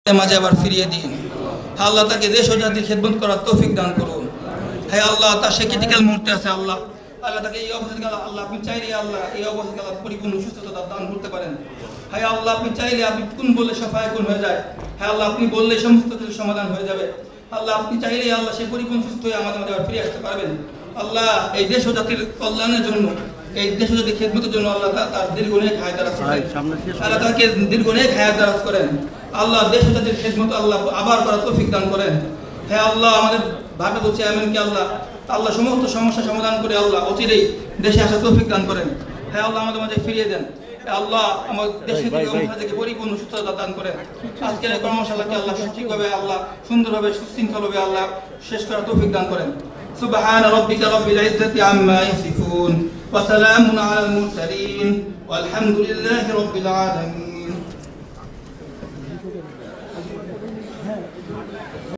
মাঝে আবার ফিরিয়ে দিন। আল্লাহ তাকে দেশ ও জাতির খেদমত করার তৌফিক দান করুন। হে আল্লাহ, তার সে ক্রিটিক্যাল মুহূর্তে আছে আল্লাহ, আল্লাহ তাকে এই অবস্থা থেকে আল্লাহ আপনি চাইলে আল্লাহ এই অবস্থা থেকে পরিপূর্ণ সুস্থতা দান করতে পারেন। হে আল্লাহ, আপনি চাইলে আপনি কোন বললে সাফায় কোন হয়ে যায়। হ্যাঁ আল্লাহ, আপনি বললে সমস্ত কিছু সমাধান হয়ে যাবে। আল্লাহ, আপনি চাইলে আল্লাহ সে পরিপূর্ণ সুস্থ হয়ে আমাদের মাঝে ফিরে আসতে পারবেন। আল্লাহ, এই দেশ ও জাতির কল্যাণের জন্য, এই দেশ ও জাতির খেদমতের জন্য আল্লাহ তার দীর্ঘনেক হায়াত দারাজ করেন। আল্লাহ তাকে দীর্ঘনেক হায়াত দারাজ করেন। আল্লাহ, দেশ ও জাতির খেদমত আল্লাহ আবার করার তৌফিক দান করেন। হে আল্লাহ, আমাদের ভারপ্রাপ্ত চেয়ারম্যানকে আল্লাহ সমস্ত সমস্যা সমাধান করে আল্লাহ অচিরেই দেশে আসার তৌফিক দান করেন। হ্যাঁ আল্লাহ, আমাদের মাঝে ফিরিয়ে দেন। আল্লাহ, আমাদের দেশে পরিপূর্ণ সুস্থতা দান করেন। আজকের এই কর্মশালাকে আল্লাহ সঠিকভাবে আল্লাহ সুন্দরভাবে সুশৃঙ্খলভাবে আল্লাহ শেষ করার তৌফিক দান করেন। সুবহান রাব্বিকা রাব্বিল ইজ্জাতি আম্মা ইয়াসিফুন ওয়া সালামুন আলাল মুরসালিন ওয়ালহামদুলিল্লাহি রাব্বিল আলামিন।